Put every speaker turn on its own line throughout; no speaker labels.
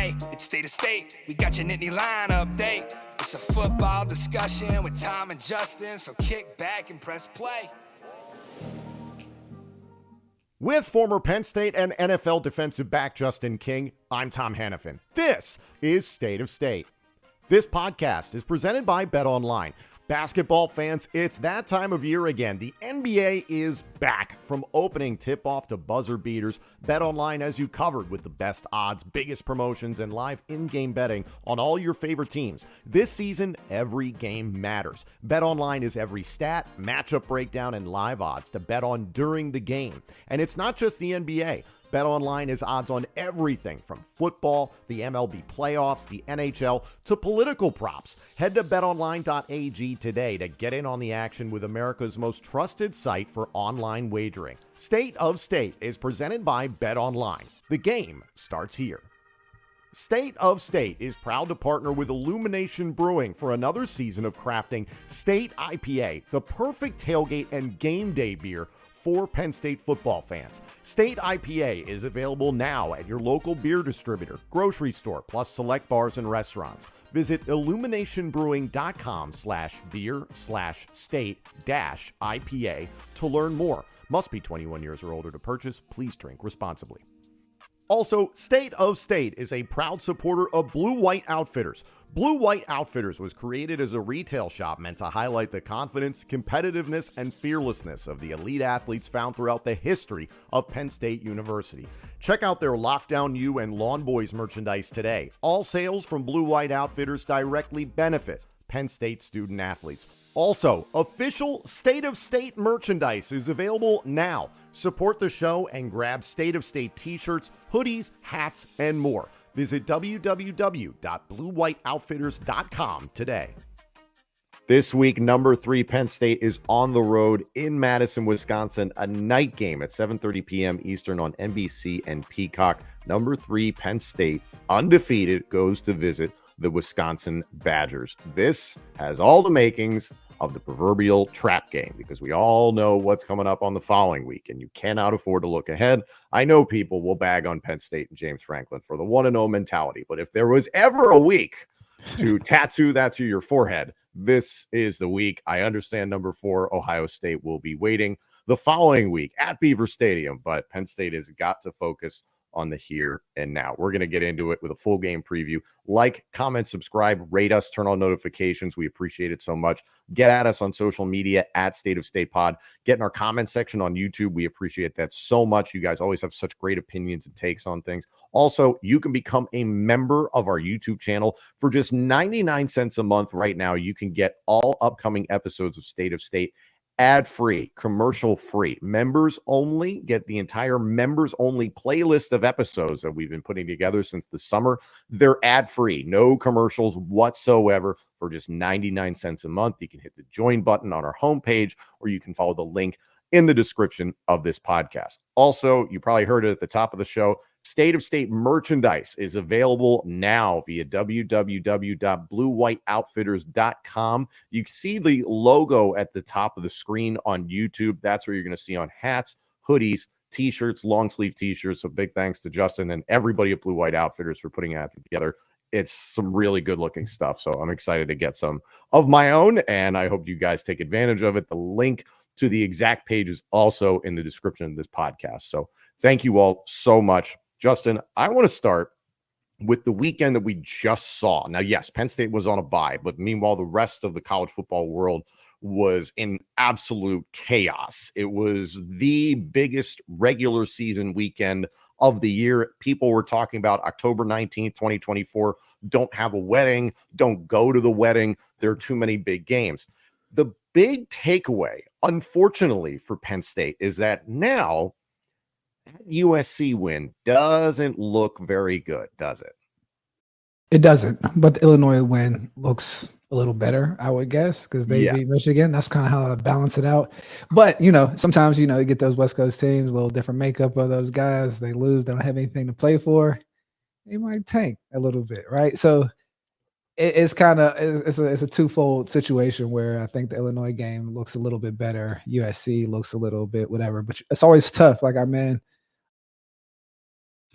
Hey, it's State of State. We got your Nittany Line update. It's a football discussion with Tom and Justin, so kick back and press play.
With former Penn State and NFL defensive back Justin King, I'm Tom Hannafin. This is State of State. This podcast is presented by BetOnline. Basketball fans, it's that time of year again. The NBA is back. From opening tip-off to buzzer beaters, BetOnline has you covered with the best odds, biggest promotions, and live in-game betting on all your favorite teams. This season, every game matters. BetOnline is every stat, matchup breakdown, and live odds to bet on during the game. And it's not just the NBA. BetOnline is odds on everything from football, the MLB playoffs, the NHL, to political props. Head to betonline.ag today to get in on the action with America's most trusted site for online wagering. State of State is presented by BetOnline. The game starts here. State of State is proud to partner with Illumination Brewing for another season of crafting State IPA, the perfect tailgate and game day beer for Penn State football fans. State IPA is available now at your local beer distributor, grocery store, plus select bars and restaurants. Visit illuminationbrewing.com/beer/state-IPA to learn more. Must be 21 years or older to purchase. Please drink responsibly. Also, State of State is a proud supporter of Blue White Outfitters. Blue White Outfitters was created as a retail shop meant to highlight the confidence, competitiveness, and fearlessness of the elite athletes found throughout the history of Penn State University. Check out their Lockdown U and Lawn Boys merchandise today. All sales from Blue White Outfitters directly benefit Penn State student athletes. Also, official State of State merchandise is available now. Support the show and grab State of State t-shirts, hoodies, hats, and more. Visit www.bluewhiteoutfitters.com today. This week, number 3 Penn State is on the road in Madison, Wisconsin, a night game at 7:30 p.m. Eastern on NBC and Peacock. Number 3 Penn State, undefeated, goes to visit the Wisconsin Badgers. This has all the makings of the proverbial trap game because we all know what's coming up on the following week, and you cannot afford to look ahead. I know people will bag on Penn State and James Franklin for the 1-0 mentality, but if there was ever a week to tattoo that to your forehead, this is the week. I understand number 4, Ohio State, will be waiting the following week at Beaver Stadium, but Penn State has got to focus on the here and now. We're going to get into it with a full game preview. Like, comment, subscribe, rate us, turn on notifications. We appreciate it so much. Get at us on social media at State of State Pod. Get in our comment section on YouTube. We appreciate that so much. You guys always have such great opinions and takes on things. Also, you can become a member of our YouTube channel for just 99 cents a month right now. You can get all upcoming episodes of State of State ad-free, commercial-free. Members only. Get the entire members-only playlist of episodes that we've been putting together since the summer. They're ad-free, no commercials whatsoever for just 99 cents a month. You can hit the join button on our homepage, or you can follow the link in the description of this podcast. Also, you probably heard it at the top of the show, State of State merchandise is available now via www.bluewhiteoutfitters.com. You see the logo at the top of the screen on YouTube. That's where you're going to see on hats, hoodies, t-shirts, long sleeve t-shirts. So big thanks to Justin and everybody at Blue White Outfitters for putting that together. It's some really good looking stuff. So I'm excited to get some of my own, and I hope you guys take advantage of it. The link to the exact page is also in the description of this podcast. So thank you all so much. Justin, I want to start with the weekend that we just saw. Now, yes, Penn State was on a bye, but meanwhile, the rest of the college football world was in absolute chaos. It was the biggest regular season weekend of the year. People were talking about October 19th, 2024. Don't have a wedding. Don't go to the wedding. There are too many big games. The big takeaway, unfortunately, for Penn State is that now that USC win doesn't look very good, does it?
It doesn't, but the Illinois win looks a little better, I would guess, because they beat Michigan. That's kind of how I balance it out. But, sometimes, you get those West Coast teams, a little different makeup of those guys. They lose, they don't have anything to play for. They might tank a little bit, right? So it's kind of it's a twofold situation where I think the Illinois game looks a little bit better. USC looks a little bit whatever, but it's always tough. Like our man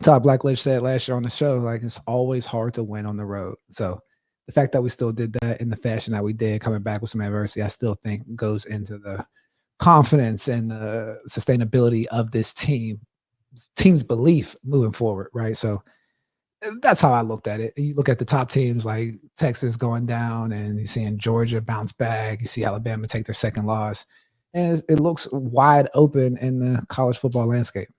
Todd Blackledge said last year on the show, like it's always hard to win on the road. So the fact that we still did that in the fashion that we did, coming back with some adversity, I still think goes into the confidence and the sustainability of this team's belief moving forward, right? So that's how I looked at it. You look at the top teams like Texas going down, and you're seeing Georgia bounce back. You see Alabama take their second loss, and it looks wide open in the college football landscape.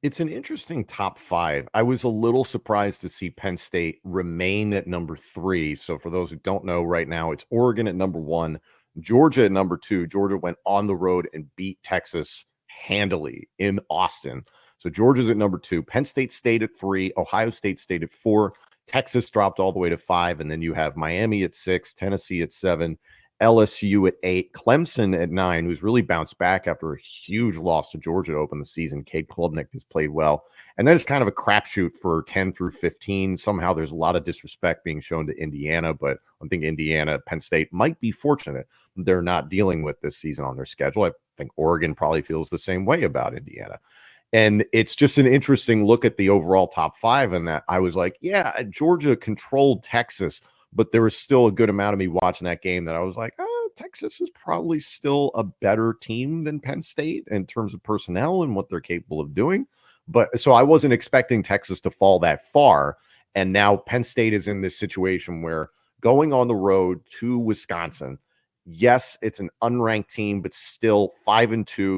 It's an interesting top 5. I was a little surprised to see Penn State remain at number 3. So for those who don't know, right now it's Oregon at number 1, Georgia at number 2. Georgia went on the road and beat Texas handily in Austin. So Georgia's at number 2. Penn State stayed at 3. Ohio State stayed at 4. Texas dropped all the way to 5. And then you have Miami at 6, Tennessee at 7, LSU at 8, Clemson at 9, who's really bounced back after a huge loss to Georgia to open the season. Cade Klubnik has played well. And then it's kind of a crapshoot for 10 through 15. Somehow there's a lot of disrespect being shown to Indiana, but I think Indiana, Penn State might be fortunate they're not dealing with this season on their schedule. I think Oregon probably feels the same way about Indiana. And it's just an interesting look at the overall top 5, and that I was like, yeah, Georgia controlled Texas, but there was still a good amount of me watching that game that I was like, oh, Texas is probably still a better team than Penn State in terms of personnel and what they're capable of doing. But so I wasn't expecting Texas to fall that far. And now Penn State is in this situation where going on the road to Wisconsin, yes, it's an unranked team, but still 5-2.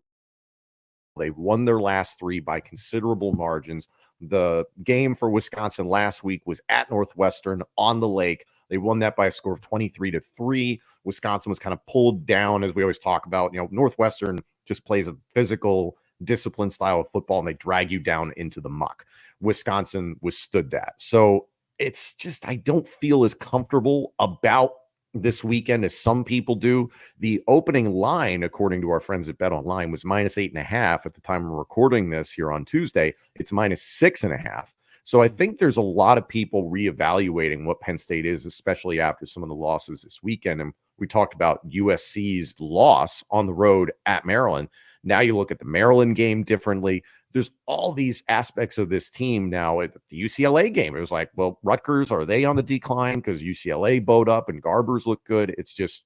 They've won their last 3 by considerable margins. The game for Wisconsin last week was at Northwestern on the lake. They won that by a score of 23-3. Wisconsin was kind of pulled down, as we always talk about. You know, Northwestern just plays a physical, disciplined style of football, and they drag you down into the muck. Wisconsin withstood that. So it's just, I don't feel as comfortable about this weekend as some people do. The opening line, according to our friends at Bet Online, was -8.5 at the time of recording this here on Tuesday. It's -6.5. So I think there's a lot of people reevaluating what Penn State is, especially after some of the losses this weekend. And we talked about USC's loss on the road at Maryland. Now you look at the Maryland game differently. There's all these aspects of this team now. At the UCLA game, it was like, well, Rutgers, are they on the decline because UCLA bowed up and Garbers look good? It's just,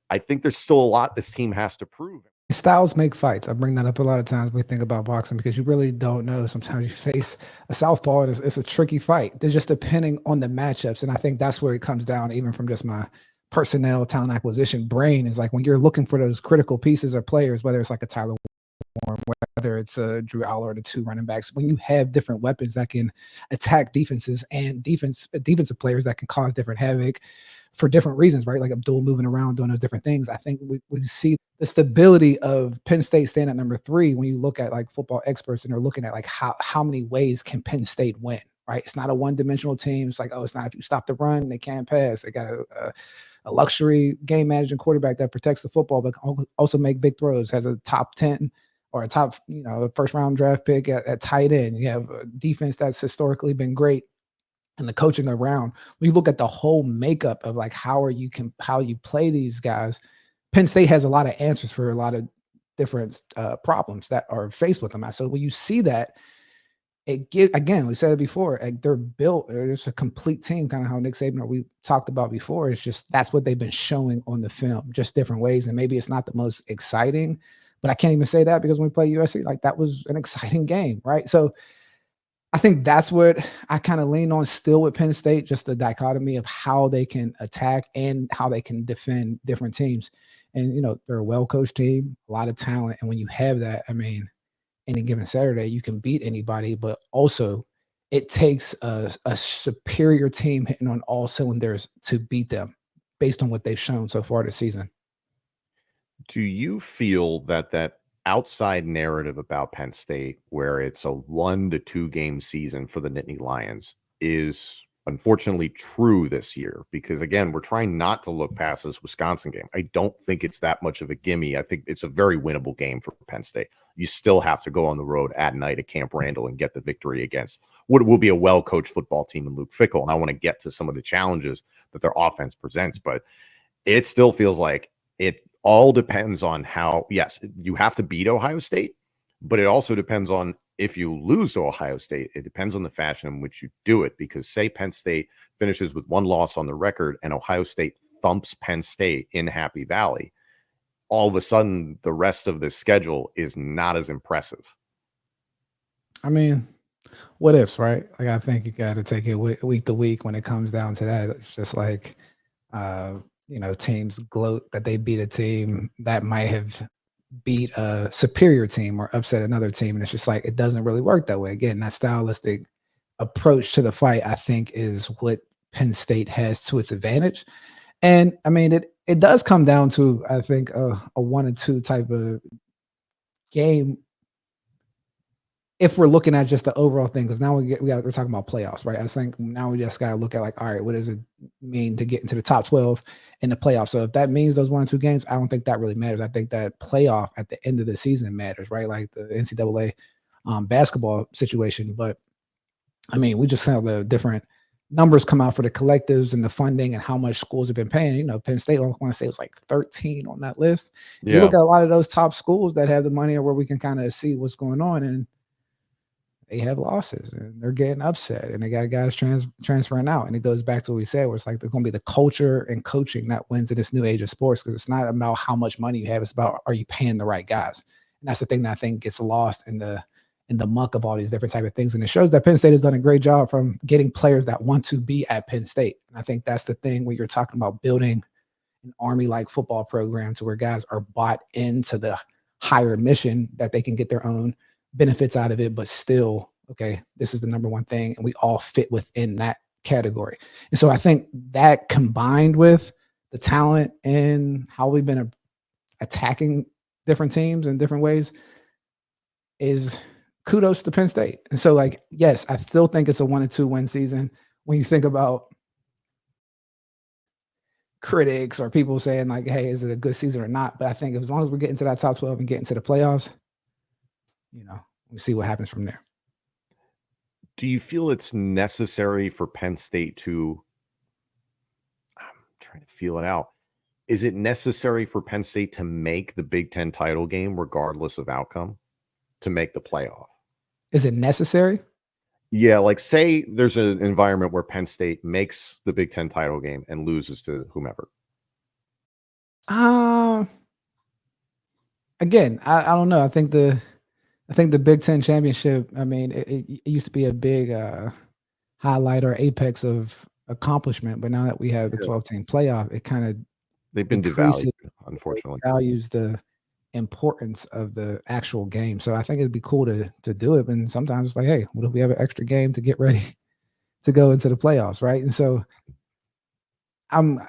I think there's still a lot this team has to prove.
Styles make fights. I bring that up a lot of times when we think about boxing, because you really don't know. Sometimes you face a southpaw, and it's a tricky fight. They're just depending on the matchups. And I think that's where it comes down, even from just my personnel, talent acquisition brain, is like when you're looking for those critical pieces or players, whether it's like a Tyler Warren, whether it's a Drew Aller or the 2 running backs, when you have different weapons that can attack defenses and defensive players that can cause different havoc for different reasons, right? Like Abdul moving around, doing those different things. I think we see the stability of Penn State staying at number 3 when you look at like football experts and they're looking at like how many ways can Penn State win, right? It's not a one-dimensional team. It's like, oh, it's not, if you stop the run, they can't pass. They got a luxury game managing quarterback that protects the football, but also make big throws, has a top 10 or a top, first round draft pick at tight end. You have a defense that's historically been great, and the coaching around. When you look at the whole makeup of like how you play these guys, Penn State has a lot of answers for a lot of different problems that are faced with them. So when you see that, again, we said it before, like they're built, it's a complete team, kind of how Nick Saban, or we talked about before. It's just, that's what they've been showing on the film, just different ways. And maybe it's not the most exciting, but I can't even say that, because when we play USC, like that was an exciting game, right? So I think that's what I kind of lean on still with Penn State, just the dichotomy of how they can attack and how they can defend different teams. And, they're a well-coached team, a lot of talent. And when you have that, I mean, any given Saturday, you can beat anybody, but also it takes a superior team hitting on all cylinders to beat them based on what they've shown so far this season.
Do you feel that outside narrative about Penn State, where it's a 1 to 2 game season for the Nittany Lions, is unfortunately true this year? Because again, we're trying not to look past this Wisconsin game. I don't think it's that much of a gimme. I think it's a very winnable game for Penn State. You still have to go on the road at night at Camp Randall and get the victory against what will be a well-coached football team in Luke Fickell. And I want to get to some of the challenges that their offense presents, but it still feels like it all depends on how, yes, you have to beat Ohio State, but it also depends on if you lose to Ohio State, it depends on the fashion in which you do it, because say Penn State finishes with one loss on the record and Ohio State thumps Penn State in Happy Valley, all of a sudden the rest of the schedule is not as impressive.
I mean, what ifs, right? Like, I think you got to take it week to week when it comes down to that. It's just like, teams gloat that they beat a team that might have beat a superior team or upset another team. And it's just like, it doesn't really work that way. Again, that stylistic approach to the fight, I think, is what Penn State has to its advantage. And I mean, it does come down to, I think, a 1-2 type of game if we're looking at just the overall thing, because now we're talking about playoffs, right? I think now we just got to look at like, all right, what does it mean to get into the top 12 in the playoffs? So if that means those 1-2 games, I don't think that really matters. I think that playoff at the end of the season matters, right? Like the NCAA basketball situation. But I mean, we just saw the different numbers come out for the collectives and the funding and how much schools have been paying. Penn State, I want to say it was like 13 on that list. Yeah. You look at a lot of those top schools that have the money, or where we can kind of see what's going on, and they have losses and they're getting upset, and they got guys transferring out. And it goes back to what we said, where it's like, there's going to be the culture and coaching that wins in this new age of sports, because it's not about how much money you have. It's about, are you paying the right guys? And that's the thing that I think gets lost in the muck of all these different type of things. And it shows that Penn State has done a great job from getting players that want to be at Penn State. And I think that's the thing when you're talking about building an Army-like football program, to where guys are bought into the higher mission, that they can get their own benefits out of it, but still, okay, this is the number one thing, and we all fit within that category. And so I think that, combined with the talent and how we've been attacking different teams in different ways, is kudos to Penn State. And so, like, yes, I still think it's a 1-2 win season. When you think about critics or people saying like, hey, is it a good season or not? But I think as long as we're getting to that top 12 and getting to the playoffs, we see what happens from there.
Do you feel it's necessary for Penn State to, I'm trying to feel it out, is it necessary for Penn State to make the Big Ten title game regardless of outcome to make the playoff?
Is it necessary?
Yeah, like say there's an environment where Penn State makes the Big Ten title game and loses to whomever.
Again, I don't know. I think the Big Ten championship, I mean, it used to be a big highlight or apex of accomplishment, but now that we have the 12-team playoff, it kind of,
they've been devalued, unfortunately.
Values the importance of the actual game. So I think it'd be cool to do it. And sometimes it's like, hey, what if we have an extra game to get ready to go into the playoffs, right? And so I'm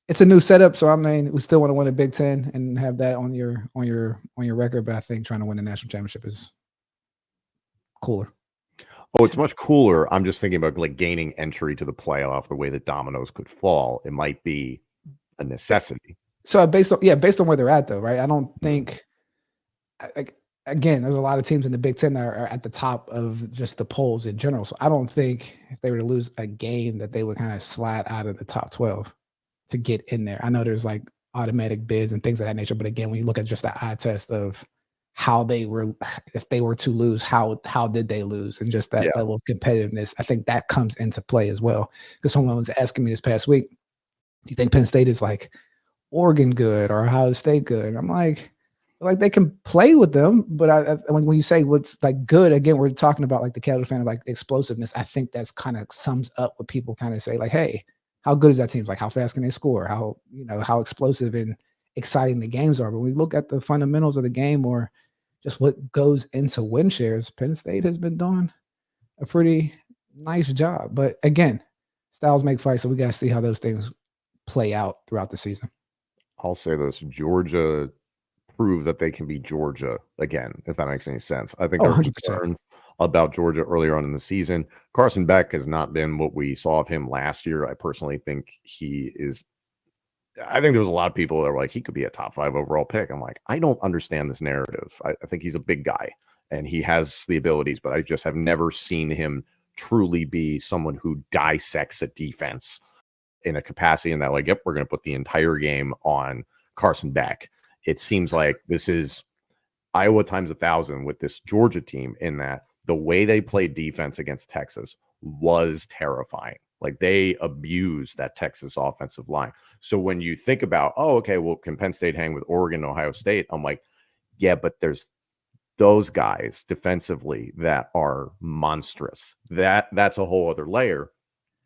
it's a new setup. So I mean, we still want to win a Big Ten and have that on your record. But I think trying to win the national championship is cooler.
Oh, it's much cooler. I'm just thinking about like gaining entry to the playoff, the way that dominoes could fall. It might be a necessity.
So based on where they're at, though, right? I don't think, again, there's a lot of teams in the Big Ten that are at the top of just the polls in general. So I don't think if they were to lose a game that they would kind of slide out of the top 12 to get in there. I know there's like automatic bids and things of that nature, but again, when you look at just the eye test of how they were, if they were to lose, how did they lose, and just that level of competitiveness, I think that comes into play as well. Because someone was asking me this past week, do you think Penn State is like Oregon good or Ohio State good? And I'm like they can play with them, but when you say what's like good, again, we're talking about like the casual fan of like explosiveness. I think that's kind of sums up what people kind of say, like, hey, how good is that team? Like, how fast can they score? How explosive and exciting the games are. But when we look at the fundamentals of the game, or just what goes into win shares, Penn State has been doing a pretty nice job. But again, styles make fights, so we got to see how those things play out throughout the season.
I'll say this: Georgia proved that they can be Georgia again, if that makes any sense. I think there were concerns about Georgia earlier on in the season. Carson Beck has not been what we saw of him last year. I personally think he is. I think there's a lot of people that are like, he could be a top 5 overall pick. I'm like, I don't understand this narrative. I think he's a big guy and he has the abilities, but I just have never seen him truly be someone who dissects a defense in a capacity in that, like, yep, we're going to put the entire game on Carson Beck. It seems like this is Iowa times 1,000 with this Georgia team, in that the way they played defense against Texas was terrifying. Like, they abused that Texas offensive line. So when you think about, oh, okay, well, can Penn State hang with Oregon and Ohio State? I'm like, yeah, but there's those guys defensively that are monstrous. That's a whole other layer.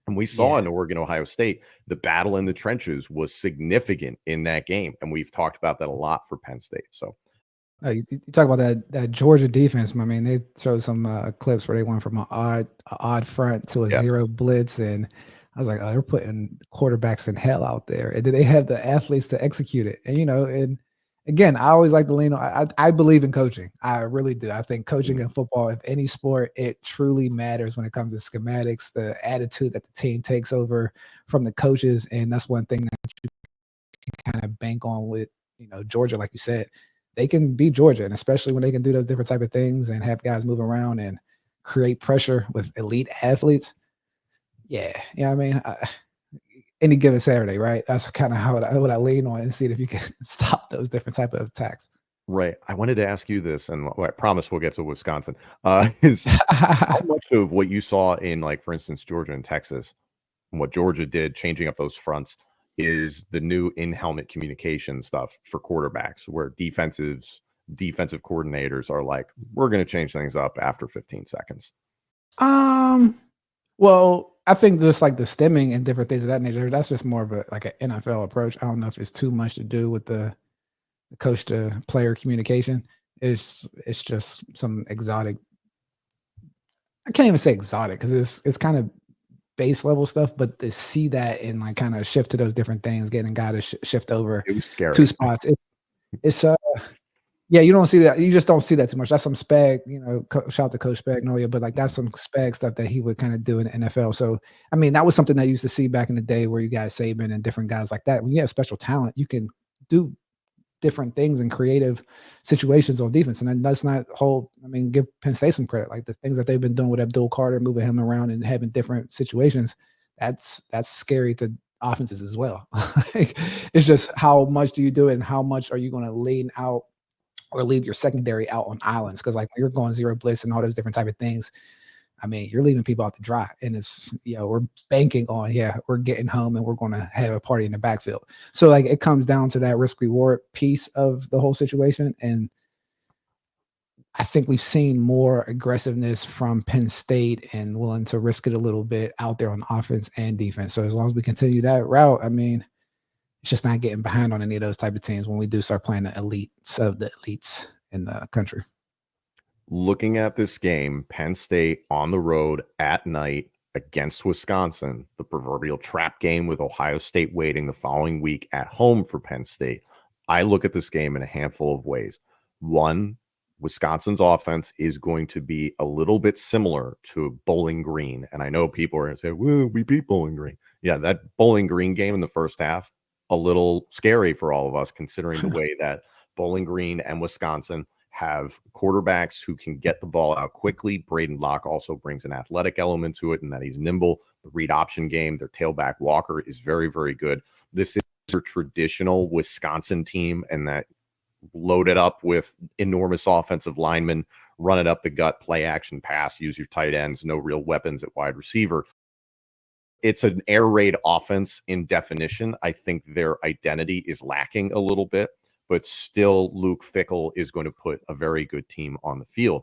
And we saw in Oregon, Ohio State, the battle in the trenches was significant in that game. And we've talked about that a lot for Penn State. So
You talk about that Georgia defense. I mean, they showed some clips where they went from an odd front to a zero blitz, and I was like, oh, they're putting quarterbacks in hell out there. And then they have the athletes to execute it. And and again, I always like to lean on. I believe in coaching. I really do. I think coaching in football, if any sport, it truly matters when it comes to schematics, the attitude that the team takes over from the coaches, and that's one thing that you can kind of bank on with Georgia, like you said. They can beat Georgia, and especially when they can do those different type of things and have guys move around and create pressure with elite athletes. Yeah, I mean, any given Saturday, right? That's kind of what I lean on and see if you can stop those different type of attacks.
Right. I wanted to ask you this, and I promise we'll get to Wisconsin. Is how much of what you saw in, like, for instance, Georgia and Texas, and what Georgia did, changing up those fronts, is the new in-helmet communication stuff for quarterbacks, where defensive coordinators are like, we're going to change things up after 15 seconds.
Well, I think just like the stemming and different things of that nature, that's just more of an NFL approach. I don't know if it's too much to do with the coach to player communication. It's just some exotic. I can't even say exotic because it's kind of base level stuff, but to see that and like kind of shift to those different things, getting a guy to shift over
It was scary.
2 spots. It's yeah, you don't see that. You just don't see that too much. That's some spag, shout out to Coach Spagnolia, but like that's some spag stuff that he would kind of do in the NFL. So, I mean, that was something that you used to see back in the day where you guys Saban and different guys like that. When you have special talent, you can do different things in creative situations on defense. And that's not give Penn State some credit. Like the things that they've been doing with Abdul Carter, moving him around and having different situations, that's scary to offenses as well. It's just how much do you do it and how much are you going to lean out or leave your secondary out on islands? Because like when you're going zero blitz and all those different type of things, I mean, you're leaving people out to dry, and it's, we're banking on, we're getting home and we're going to have a party in the backfield. So like it comes down to that risk reward piece of the whole situation. And I think we've seen more aggressiveness from Penn State and willing to risk it a little bit out there on offense and defense. So as long as we continue that route, I mean, it's just not getting behind on any of those type of teams when we do start playing the elites of the elites in the country.
Looking at this game, Penn State on the road at night against Wisconsin, the proverbial trap game with Ohio State waiting the following week at home for Penn State. I look at this game in a handful of ways. One, Wisconsin's offense is going to be a little bit similar to Bowling Green. And I know people are going to say, well, we beat Bowling Green. Yeah, that Bowling Green game in the first half, a little scary for all of us, considering the way that Bowling Green and Wisconsin have quarterbacks who can get the ball out quickly. Braden Locke also brings an athletic element to it, and that he's nimble. The read option game, their tailback Walker is very, very good. This is a traditional Wisconsin team, and that loaded up with enormous offensive linemen, run it up the gut, play action pass, use your tight ends, no real weapons at wide receiver. It's an air raid offense in definition. I think their identity is lacking a little bit, but still Luke Fickell is going to put a very good team on the field.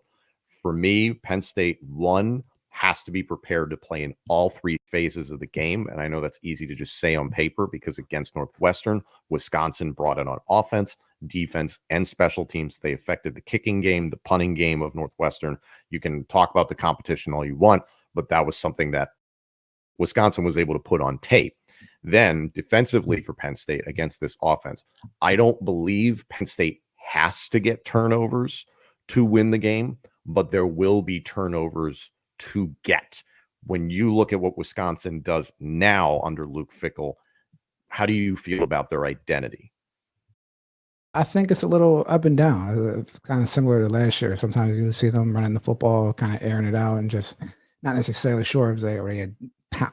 For me, Penn State, one, has to be prepared to play in all three phases of the game. And I know that's easy to just say on paper because against Northwestern, Wisconsin brought it on offense, defense, and special teams. They affected the kicking game, the punting game of Northwestern. You can talk about the competition all you want, but that was something that Wisconsin was able to put on tape. Then defensively for Penn State against this offense, I don't believe Penn State has to get turnovers to win the game, but there will be turnovers to get. When you look at what Wisconsin does now under Luke Fickell, how do you feel about their identity?
I think it's a little up and down, kind of similar to last year. Sometimes you see them running the football, kind of airing it out, and just not necessarily sure if they already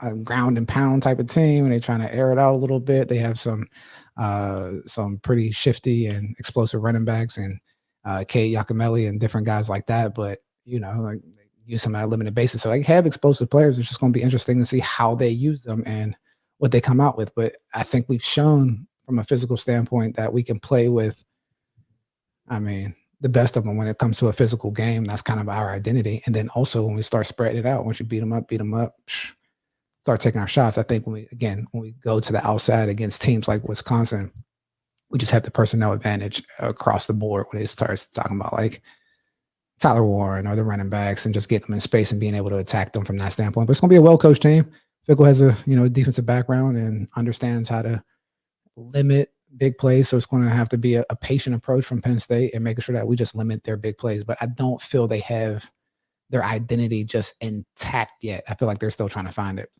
a ground and pound type of team, and they're trying to air it out a little bit. They have some pretty shifty and explosive running backs, and Kate Yakameli and different guys like that. But, like use them on a limited basis. So I have explosive players. It's just going to be interesting to see how they use them and what they come out with. But I think we've shown from a physical standpoint that we can play with, the best of them when it comes to a physical game. That's kind of our identity. And then also when we start spreading it out, once you beat them up, start taking our shots. I think when we go to the outside against teams like Wisconsin, we just have the personnel advantage across the board when it starts talking about like Tyler Warren or the running backs and just getting them in space and being able to attack them from that standpoint. But it's going to be a well-coached team. Fickle has a defensive background and understands how to limit big plays. So it's going to have to be a patient approach from Penn State and making sure that we just limit their big plays. But I don't feel they have their identity just intact yet. I feel like they're still trying to find it.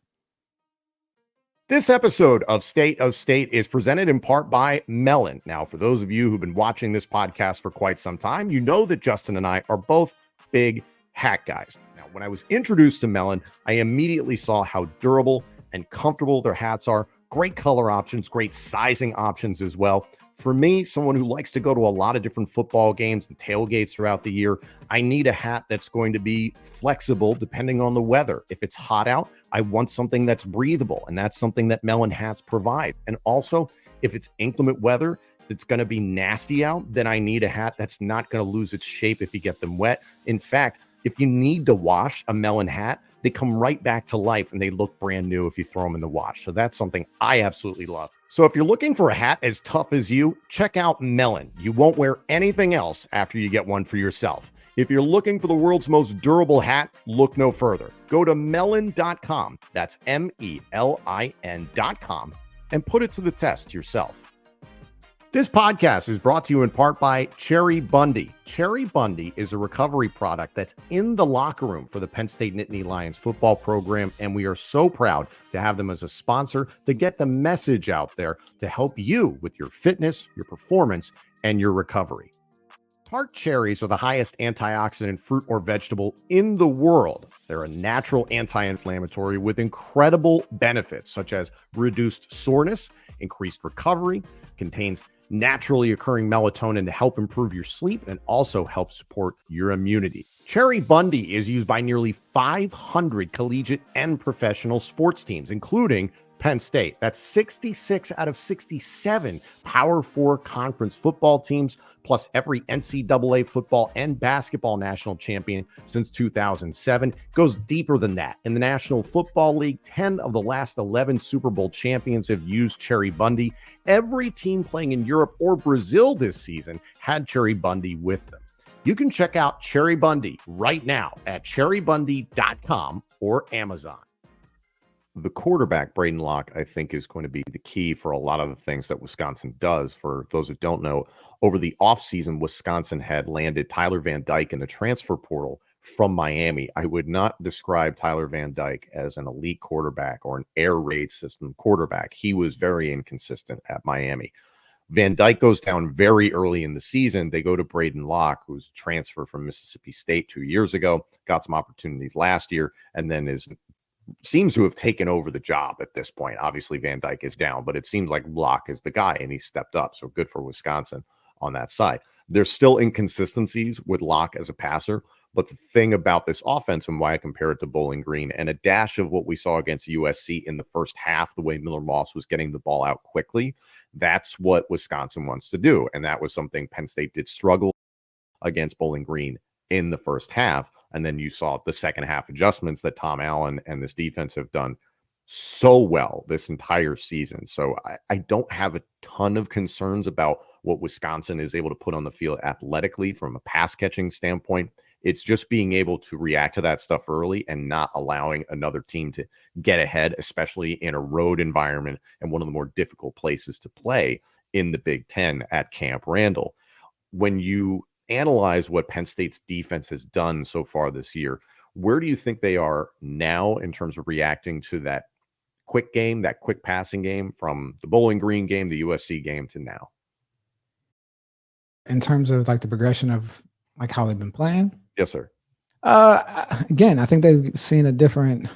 This episode of State of State is presented in part by Melon. Now, for those of you who've been watching this podcast for quite some time, you know that Justin and I are both big hat guys. Now, when I was introduced to Melon, I immediately saw how durable and comfortable their hats are. Great color options, great sizing options as well. For me, someone who likes to go to a lot of different football games and tailgates throughout the year, I need a hat that's going to be flexible depending on the weather. If it's hot out, I want something that's breathable, and that's something that Melon hats provide. And also, if it's inclement weather that's going to be nasty out, then I need a hat that's not going to lose its shape if you get them wet. In fact, if you need to wash a Melon hat, they come right back to life and they look brand new if you throw them in the wash. So that's something I absolutely love. So if you're looking for a hat as tough as you, check out Melon. You won't wear anything else after you get one for yourself. If you're looking for the world's most durable hat, look no further. Go to melon.com. That's MELIN.com and put it to the test yourself. This podcast is brought to you in part by Cherry Bundy. Cherry Bundy is a recovery product that's in the locker room for the Penn State Nittany Lions football program, and we are so proud to have them as a sponsor to get the message out there to help you with your fitness, your performance, and your recovery. Tart cherries are the highest antioxidant fruit or vegetable in the world. They're a natural anti-inflammatory with incredible benefits such as reduced soreness, increased recovery, contains naturally occurring melatonin to help improve your sleep and also help support your immunity. Cherry Bundy is used by nearly 500 collegiate and professional sports teams, including Penn State. That's 66 out of 67 Power 4 conference football teams, plus every NCAA football and basketball national champion since 2007. Goes deeper than that. In the National Football League, 10 of the last 11 Super Bowl champions have used Cherry Bundy. Every team playing in Europe or Brazil this season had Cherry Bundy with them. You can check out Cherry Bundy right now at cherrybundy.com or Amazon. The quarterback, Braden Locke, I think is going to be the key for a lot of the things that Wisconsin does. For those who don't know, over the offseason, Wisconsin had landed Tyler Van Dyke in the transfer portal from Miami. I would not describe Tyler Van Dyke as an elite quarterback or an air raid system quarterback. He was very inconsistent at Miami. Van Dyke goes down very early in the season. They go to Braden Locke, who's a transfer from Mississippi State 2 years ago, got some opportunities last year, and then seems to have taken over the job at this point. Obviously, Van Dyke is down, but it seems like Locke is the guy, and he stepped up. So good for Wisconsin on that side. There's still inconsistencies with Locke as a passer, but the thing about this offense and why I compare it to Bowling Green and a dash of what we saw against USC in the first half, the way Miller Moss was getting the ball out quickly, that's what Wisconsin wants to do. And that was something Penn State did struggle against Bowling Green in the first half. And then you saw the second half adjustments that Tom Allen and this defense have done so well this entire season. So I don't have a ton of concerns about what Wisconsin is able to put on the field athletically from a pass catching standpoint. It's just being able to react to that stuff early and not allowing another team to get ahead, especially in a road environment and one of the more difficult places to play in the Big Ten at Camp Randall. When you analyze what Penn State's defense has done so far this year, where do you think they are now in terms of reacting to that quick game, that quick passing game from the Bowling Green game, the USC game to now?
In terms of like the progression of like how they've been playing?
Yes, sir.
Again, I think they've seen a different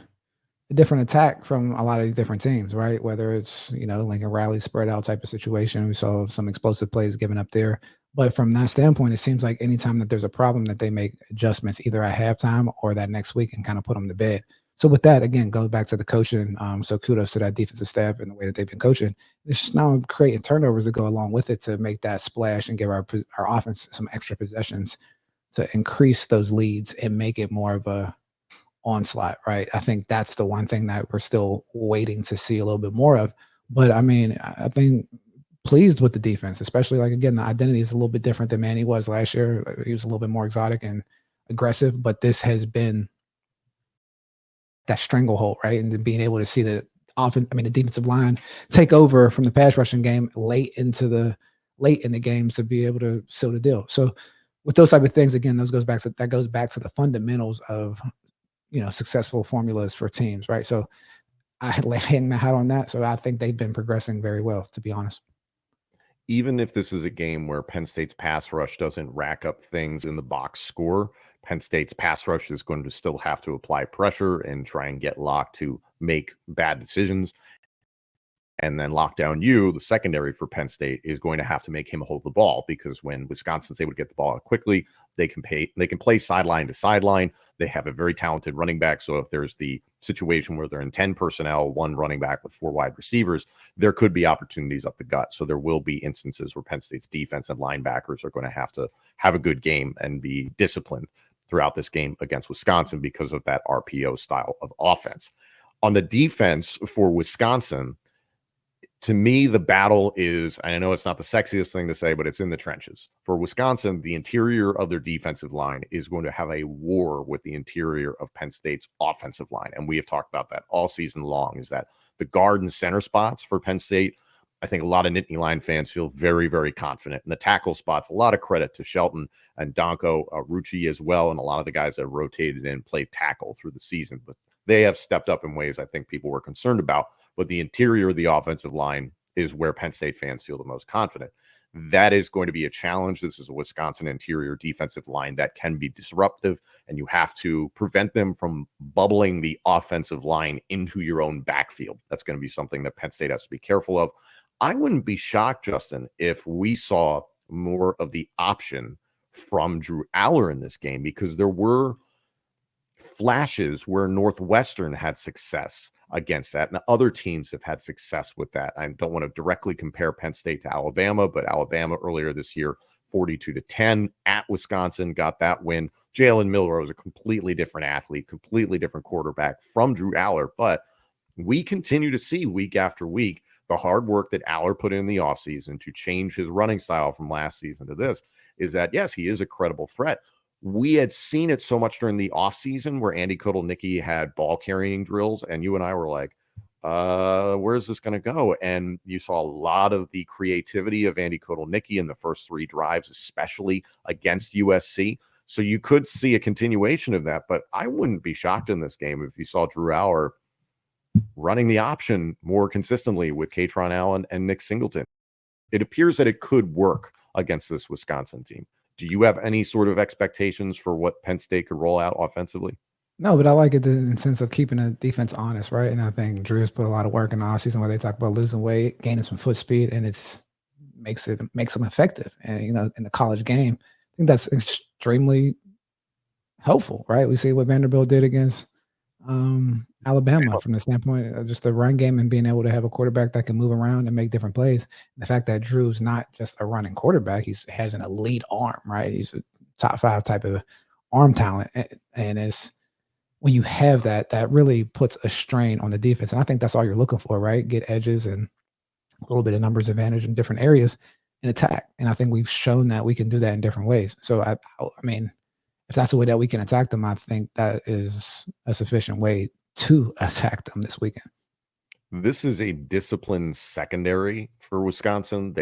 attack from a lot of these different teams, right? Whether it's, Lincoln Riley spread out type of situation. We saw some explosive plays given up there. But from that standpoint, it seems like anytime that there's a problem that they make adjustments either at halftime or that next week and kind of put them to bed. So with that, again, goes back to the coaching. So kudos to that defensive staff and the way that they've been coaching. It's just now creating turnovers to go along with it to make that splash and give our offense some extra possessions to increase those leads and make it more of a onslaught, right? I think that's the one thing that we're still waiting to see a little bit more of. But I mean, I think pleased with the defense, especially like, again, the identity is a little bit different than Manny was last year. He was a little bit more exotic and aggressive, but this has been that stranglehold, right? And then being able to see the defensive line take over from the pass rushing game late in the games to be able to seal the deal. So with those type of things, again, that goes back to the fundamentals of, successful formulas for teams, right? So I hang my hat on that. So I think they've been progressing very well, to be honest.
Even if this is a game where Penn State's pass rush doesn't rack up things in the box score, Penn State's pass rush is going to still have to apply pressure and try and get Locke to make bad decisions. And then lockdown the secondary for Penn State, is going to have to make him hold the ball, because when Wisconsin's able to get the ball out quickly, they can play sideline to sideline. They have a very talented running back. So if there's the situation where they're in 10 personnel, one running back with 4 wide receivers, there could be opportunities up the gut. So there will be instances where Penn State's defense and linebackers are going to have a good game and be disciplined throughout this game against Wisconsin because of that RPO style of offense. On the defense for Wisconsin, to me, the battle is, and I know it's not the sexiest thing to say, but it's in the trenches. For Wisconsin, the interior of their defensive line is going to have a war with the interior of Penn State's offensive line. And we have talked about that all season long, is that the guard and center spots for Penn State, I think a lot of Nittany Lion fans feel very, very confident. In the tackle spots, a lot of credit to Shelton and Donko Rucci as well, and a lot of the guys that rotated in played tackle through the season. But they have stepped up in ways I think people were concerned about. But the interior of the offensive line is where Penn State fans feel the most confident. That is going to be a challenge. This is a Wisconsin interior defensive line that can be disruptive, and you have to prevent them from bubbling the offensive line into your own backfield. That's going to be something that Penn State has to be careful of. I wouldn't be shocked, Justin, if we saw more of the option from Drew Aller in this game, because there were flashes where Northwestern had success against that, and other teams have had success with that. I don't want to directly compare Penn State to Alabama, but Alabama earlier this year, 42-10 at Wisconsin, got that win. Jalen Milroe was a completely different athlete, completely different quarterback from Drew Aller, but we continue to see week after week the hard work that Aller put in the offseason to change his running style from last season to this, is that, yes, he is a credible threat. We had seen it so much during the offseason where Andy Kotelnicki had ball carrying drills, and you and I were like, where's this going to go? And you saw a lot of the creativity of Andy Kotelnicki in the first 3 drives, especially against USC. So you could see a continuation of that, but I wouldn't be shocked in this game if you saw Drew Aller running the option more consistently with Katron Allen and Nick Singleton. It appears that it could work against this Wisconsin team. Do you have any sort of expectations for what Penn State could roll out offensively?
No, but I like it in the sense of keeping the defense honest, right? And I think Drew's put a lot of work in the offseason where they talk about losing weight, gaining some foot speed, and makes them effective. And in the college game, I think that's extremely helpful, right? We see what Vanderbilt did against Alabama from the standpoint of just the run game and being able to have a quarterback that can move around and make different plays. And the fact that Drew's not just a running quarterback, he has an elite arm, right? He's a top 5 type of arm talent. And it's when you have that really puts a strain on the defense. And I think that's all you're looking for, right? Get edges and a little bit of numbers advantage in different areas in attack. And I think we've shown that we can do that in different ways. So I mean, if that's the way that we can attack them, I think that is a sufficient way to attack them this weekend.
This is a disciplined secondary for Wisconsin.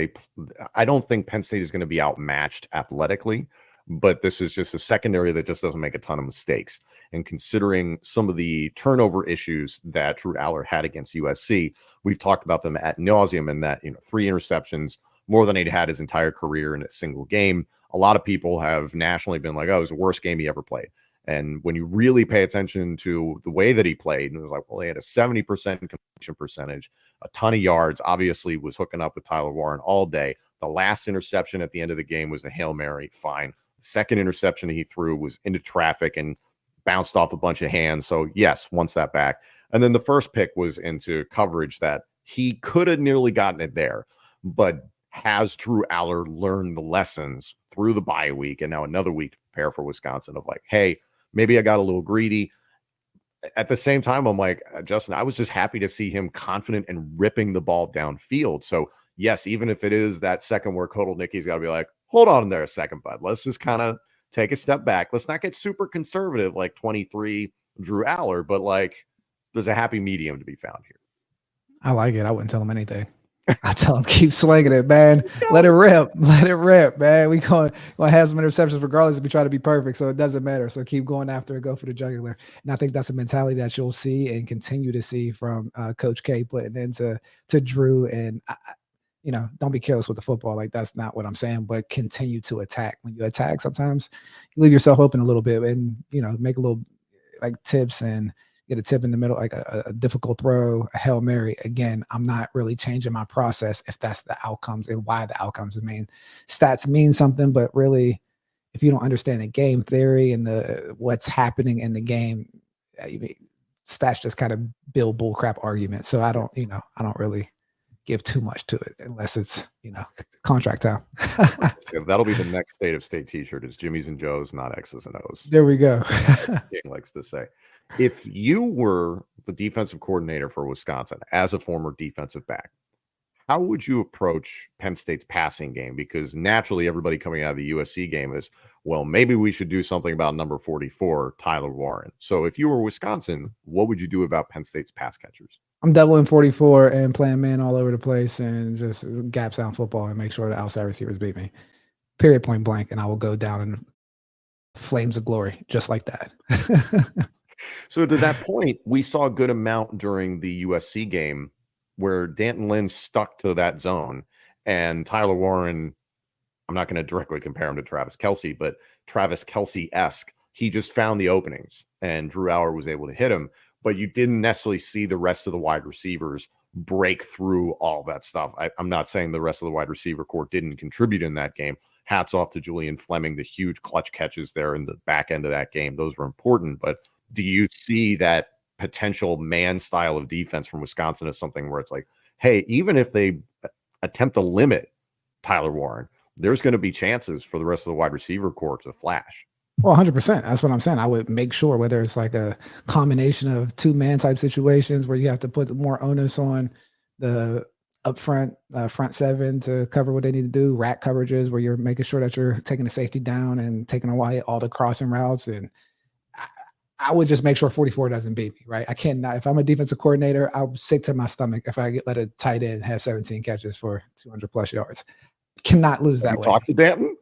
I don't think Penn State is going to be outmatched athletically, but this is just a secondary that just doesn't make a ton of mistakes. And considering some of the turnover issues that Drew Aller had against USC, we've talked about them ad nauseum, and that 3 interceptions, more than he'd had his entire career in a single game. A lot of people have nationally been like, oh, it was the worst game he ever played. And when you really pay attention to the way that he played, and it was like, well, he had a 70% completion percentage, a ton of yards, obviously was hooking up with Tyler Warren all day. The last interception at the end of the game was a Hail Mary. Fine. The second interception he threw was into traffic and bounced off a bunch of hands. So yes, wants that back. And then the first pick was into coverage that he could have nearly gotten it there, but has Drew Aller learned the lessons through the bye week and now another week to prepare for Wisconsin of like, hey, maybe I got a little greedy. At the same time, I'm like, Justin, I was just happy to see him confident and ripping the ball downfield. So yes, even if it is that second where Kodal Nicky's got to be like, hold on there a second, bud. Let's just kind of take a step back. Let's not get super conservative like 23 Drew Aller, but like there's a happy medium to be found here.
I like it. I wouldn't tell him anything. I tell him, keep slinging it, man. Let it rip. Let it rip, man. We're going to have some interceptions regardless if we try to be perfect, so it doesn't matter. So keep going after it. Go for the jugular. And I think that's a mentality that you'll see and continue to see from Coach K putting into Drew. And, don't be careless with the football. Like, that's not what I'm saying, but continue to attack. When you attack, sometimes you leave yourself open a little bit and, make a little, like, tips and get a tip in the middle, like a difficult throw, a Hail Mary. Again, I'm not really changing my process if that's the outcomes and why the outcomes. I mean, stats mean something, but really, if you don't understand the game theory and what's happening in the game, stats just kind of build bullcrap arguments. So I don't really give too much to it unless it's, contract time.
That'll be the next State of State t-shirt is Jimmy's and Joe's, not X's and O's.
There we go.
King likes to say. If you were the defensive coordinator for Wisconsin as a former defensive back, how would you approach Penn State's passing game? Because naturally everybody coming out of the USC game is, well, maybe we should do something about number 44, Tyler Warren. So if you were Wisconsin, what would you do about Penn State's pass catchers?
I'm doubling 44 and playing man all over the place and just gap sound football and make sure the outside receivers beat me. Period, point blank. And I will go down in flames of glory just like that.
So to that point, we saw a good amount during the USC game where Danton Lynn stuck to that zone and Tyler Warren, I'm not going to directly compare him to Travis Kelce, but Travis Kelce-esque, he just found the openings and Drew Aller was able to hit him, but you didn't necessarily see the rest of the wide receivers break through all that stuff. I'm not saying the rest of the wide receiver core didn't contribute in that game. Hats off to Julian Fleming, the huge clutch catches there in the back end of that game. Those were important, but do you see that potential man style of defense from Wisconsin as something where it's like, hey, even if they attempt to limit Tyler Warren, there's going to be chances for the rest of the wide receiver core to flash?
Well, 100%. That's what I'm saying. I would make sure whether it's like a combination of two-man type situations where you have to put more onus on the upfront front seven to cover what they need to do, rack coverages where you're making sure that you're taking the safety down and taking away all the crossing routes. And I would just make sure 44 doesn't beat me, right? I cannot. If I'm a defensive coordinator, I'll sick to my stomach if I let a tight end have 17 catches for 200 plus yards. Cannot lose that way.
Talk to Danton?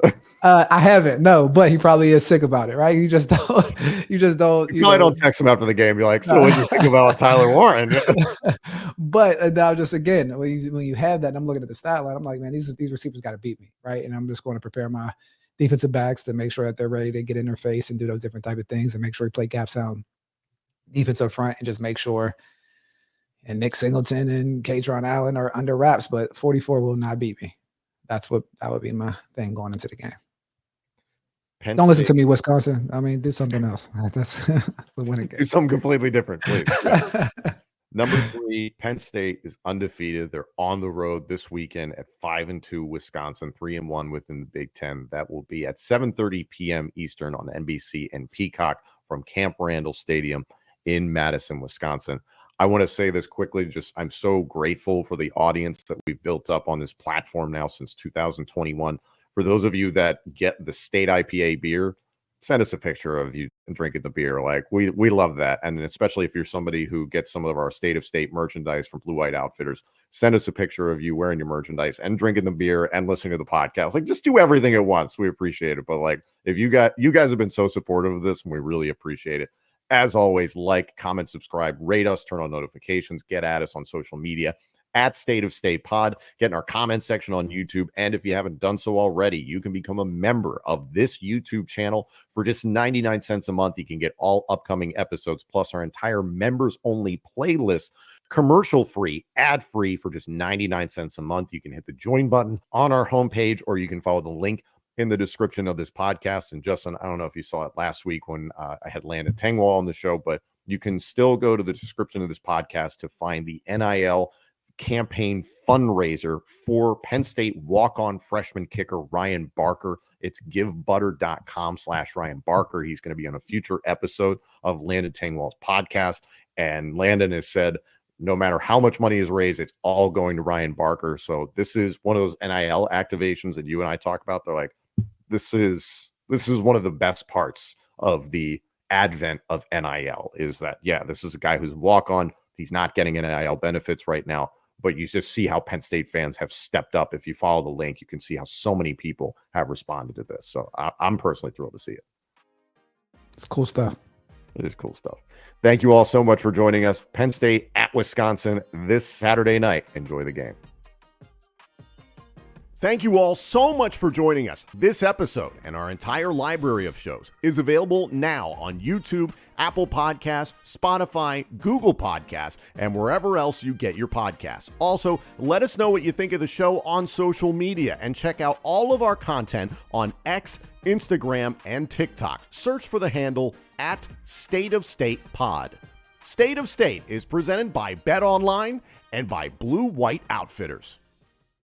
I haven't, no, but he probably is sick about it, right? You just don't.
You probably don't text him after the game. You're like, so what do you think about Tyler Warren?
But now, just again, when you have that, and I'm looking at the stat line, I'm like, man, these receivers got to beat me, right? And I'm just going to prepare my defensive backs to make sure that they're ready to get in their face and do those different type of things and make sure we play gap sound defense up front and just make sure. And Nick Singleton and Katron Allen are under wraps, but 44 will not beat me. That would be my thing going into the game. Don't listen to me, Wisconsin. I mean, do something else. That's the winning game.
Do something completely different, please. Number 3, Penn State is undefeated. They're on the road this weekend at 5-2 Wisconsin, 3-1 within the Big Ten. That will be at 7:30 p.m. Eastern on NBC and Peacock from Camp Randall Stadium in Madison, Wisconsin. I want to say this quickly. I'm so grateful for the audience that we've built up on this platform now since 2021. For those of you that get the State IPA beer, send us a picture of you drinking the beer. Like we love that. And especially if you're somebody who gets some of our State of State merchandise from Blue White Outfitters, send us a picture of you wearing your merchandise and drinking the beer and listening to the podcast. Like just do everything at once. We appreciate it. But like if you guys have been so supportive of this and we really appreciate it. As always, like, comment, subscribe, rate us, turn on notifications, get at us on social media at State of State Pod. Get in our comment section on YouTube. And if you haven't done so already, you can become a member of this YouTube channel for just 99 cents a month. You can get all upcoming episodes, plus our entire members-only playlist, commercial-free, ad-free for just 99 cents a month. You can hit the join button on our homepage, or you can follow the link in the description of this podcast. And Justin, I don't know if you saw it last week when I had Landon Tengwall on the show, but you can still go to the description of this podcast to find the NIL campaign fundraiser for Penn State walk-on freshman kicker Ryan Barker. It's givebutter.com/Ryan Barker. He's going to be on a future episode of Landon Tengwall's podcast. And Landon has said, no matter how much money is raised, it's all going to Ryan Barker. So this is one of those NIL activations that you and I talk about. They're like, this is one of the best parts of the advent of NIL, is that, yeah, this is a guy who's walk-on. He's not getting NIL benefits right now, but you just see how Penn State fans have stepped up. If you follow the link, you can see how so many people have responded to this. So I'm personally thrilled to see it.
It's cool stuff.
It is cool stuff. Thank you all so much for joining us. Penn State at Wisconsin this Saturday night. Enjoy the game. Thank you all so much for joining us. This episode and our entire library of shows is available now on YouTube, Apple Podcasts, Spotify, Google Podcasts, and wherever else you get your podcasts. Also, let us know what you think of the show on social media, and check out all of our content on X, Instagram, and TikTok. Search for the handle at State of State Pod. State of State is presented by Bet Online and by Blue White Outfitters.